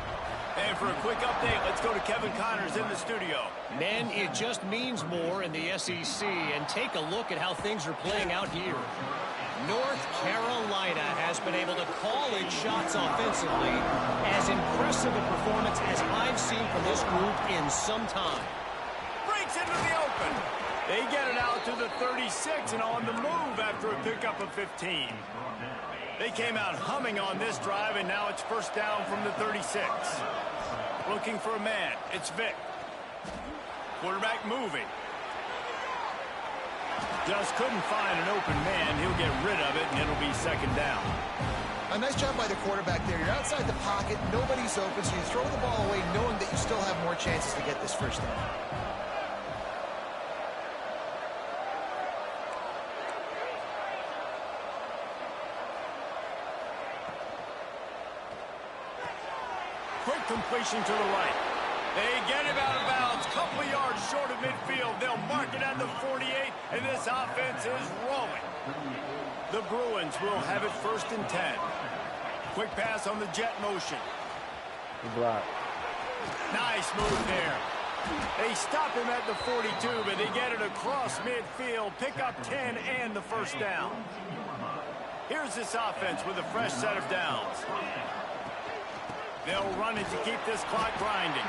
And for a quick update, let's go to Kevin Connors in the studio. Men, it just means more in the SEC, and take a look at how things are playing out here. North Carolina has been able to call its shots offensively. As impressive a performance as I've seen from this group in some time. Breaks into the open. They get it out to the 36 and on the move after a pickup of 15. They came out humming on this drive, and now it's first down from the 36. Looking for a man. It's Vic. Quarterback moving. Just couldn't find an open man. He'll get rid of it, and it'll be second down. A nice job by the quarterback there. You're outside the pocket. Nobody's open, so you throw the ball away knowing that you still have more chances to get this first down. Quick completion to the right. They get him out of bounds. Couple of yards short of midfield. They'll mark it at the 48, and this offense is rolling. The Bruins will have it first and 10. Quick pass on the jet motion. Block. Nice move there. They stop him at the 42, but they get it across midfield. Pick up 10 and the first down. Here's this offense with a fresh set of downs. They'll run it to keep this clock grinding.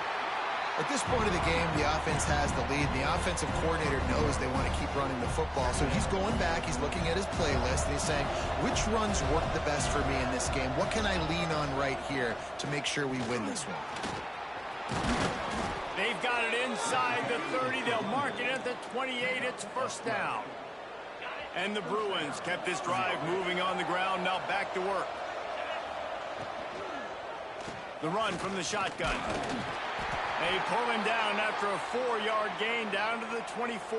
At this point of the game, the offense has the lead. The offensive coordinator knows they want to keep running the football. So he's going back, he's looking at his playlist, and he's saying, which runs work the best for me in this game? What can I lean on right here to make sure we win this one? They've got it inside the 30. They'll mark it at the 28. It's first down. And the Bruins kept this drive moving on the ground. Now back to work. The run from the shotgun. They pull him down after a 4-yard gain down to the 24.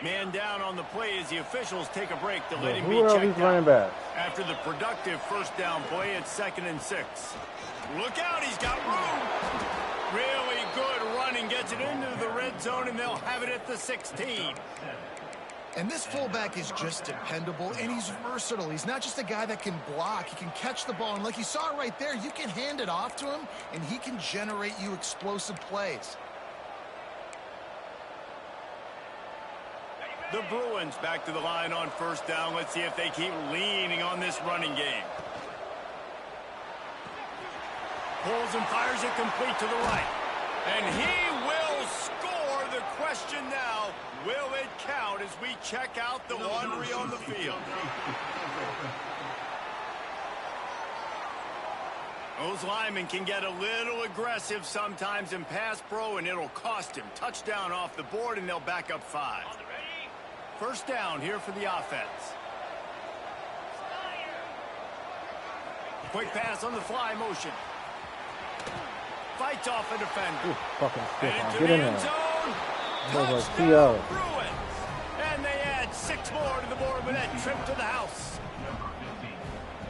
Man down on the play as the officials take a break to let him be checked out. After the productive first down play, it's 2nd and 6. Look out, he's got room. Really good running, gets it into the red zone, and they'll have it at the 16. And this fullback is just dependable, and he's versatile. He's not just a guy that can block. He can catch the ball, and like you saw right there, you can hand it off to him, and he can generate you explosive plays. The Bruins back to the line on first down. Let's see if they keep leaning on this running game. Pulls and fires it complete to the right. And he will score. The question now, will it count as we check out the laundry on the field? Those linemen can get a little aggressive sometimes in pass pro, and it'll cost him. Touchdown off the board, and they'll back up 5. First down here for the offense. Quick pass on the fly motion. Fights off a defender. Ooh, fucking stiff. And into Get the in end there. zone. Those Touchdown, are PO. Bruins. And they add 6 more to the board with that trip to the house.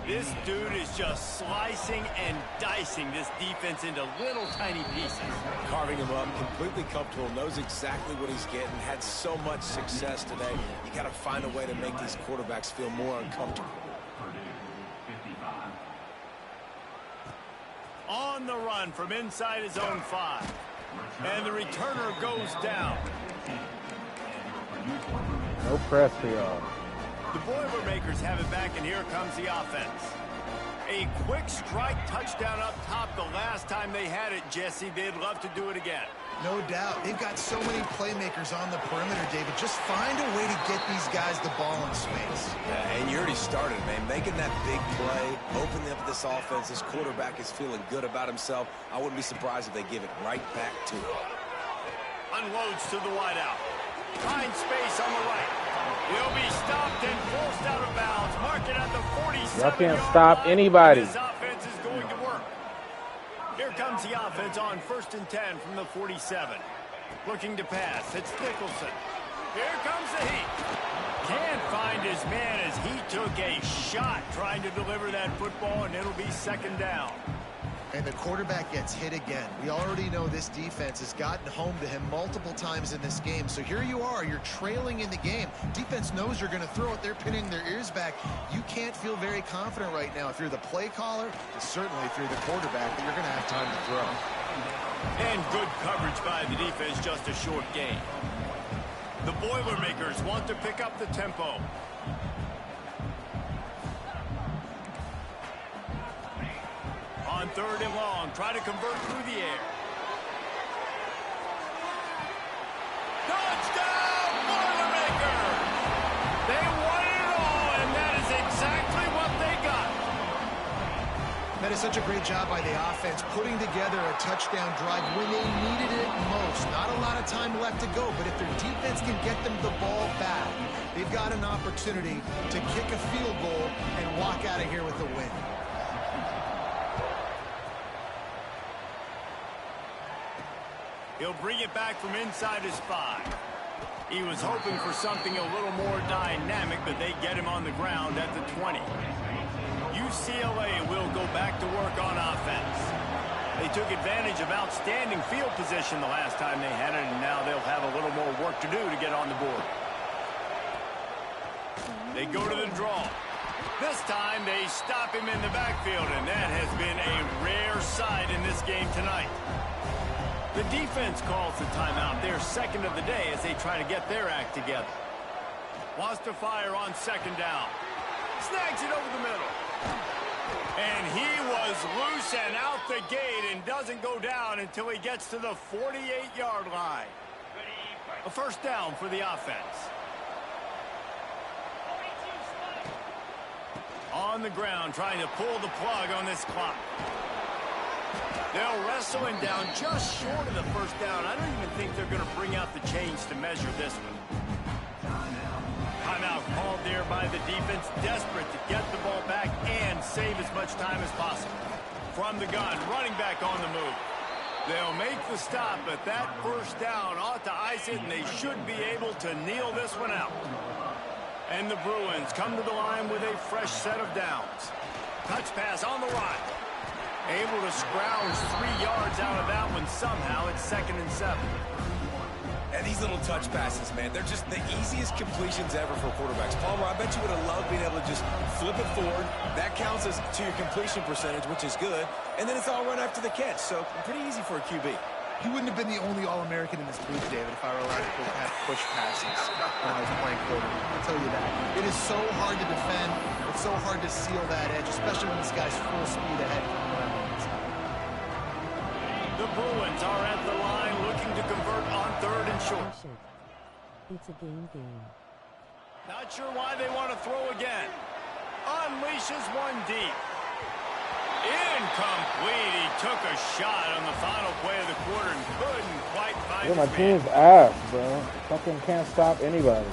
This dude is just slicing and dicing this defense into little tiny pieces. Carving him up, completely comfortable, knows exactly what he's getting, had so much success today. You got to find a way to make these quarterbacks feel more uncomfortable. On the run from inside his own 5. And the returner goes down. No press for y'all. The Boilermakers have it back, and here comes the offense. A quick strike touchdown up top the last time they had it, Jesse. They'd love to do it again. No doubt. They've got so many playmakers on the perimeter, David. Just find a way to get these guys the ball in space. Yeah, and you already started, man. Making that big play, opening up this offense. This quarterback is feeling good about himself. I wouldn't be surprised if they give it right back to him. Unloads to the wideout. Finds space on the right. He'll be stopped and forced out of bounds. Mark it at the 47. Y'all can't stop anybody. This offense is going to work. Here comes the offense on 1st and 10 from the 47. Looking to pass. It's Nicholson. Here comes the heat. Can't find his man as he took a shot trying to deliver that football, and it'll be 2nd down. And the quarterback gets hit again. We already know this defense has gotten home to him multiple times in this game. So here you are, you're trailing in the game. Defense knows you're going to throw it. They're pinning their ears back. You can't feel very confident right now if you're the play caller, and certainly if you're the quarterback, that you're going to have time to throw. And good coverage by the defense, just a short gain. The Boilermakers want to pick up the tempo. On 3rd and long, try to convert through the air. Touchdown, Boilermakers! They won it all, and that is exactly what they got. That is such a great job by the offense, putting together a touchdown drive when they needed it most. Not a lot of time left to go, but if their defense can get them the ball back, they've got an opportunity to kick a field goal and walk out of here with a win. He'll bring it back from inside his 5. He was hoping for something a little more dynamic, but they get him on the ground at the 20. UCLA will go back to work on offense. They took advantage of outstanding field position the last time they had it, and now they'll have a little more work to do to get on the board. They go to the draw. This time they stop him in the backfield, and that has been a rare sight in this game tonight. The defense calls the timeout, their 2nd of the day, as they try to get their act together. Wants to fire on 2nd down. Snags it over the middle. And he was loose and out the gate and doesn't go down until he gets to the 48-yard line. A 1st down for the offense. On the ground, trying to pull the plug on this clock. They'll wrestle him down just short of the 1st down. I don't even think they're going to bring out the chains to measure this one. Timeout called there by the defense, desperate to get the ball back and save as much time as possible. From the gun, running back on the move. They'll make the stop, but that 1st down ought to ice it, and they should be able to kneel this one out. And the Bruins come to the line with a fresh set of downs. Touch pass on the run. Able to scrounge 3 yards out of that one somehow. It's 2nd and 7. And these little touch passes, man, they're just the easiest completions ever for quarterbacks. Palmer, I bet you would have loved being able to just flip it forward. That counts as to your completion percentage, which is good. And then it's all run after the catch, so pretty easy for a QB. He wouldn't have been the only All-American in this booth, David, if I were allowed to have push passes when I was playing quarterback. I'll tell you that. It is so hard to defend. It's so hard to seal that edge, especially when this guy's full speed ahead. The Bruins are at the line looking to convert on 3rd and short. It's a game. Not sure why they want to throw again. Unleashes one deep. Incomplete. He took a shot on the final play of the quarter and couldn't quite find Look at his my man. team's ass, bro. Fucking can't stop anybody.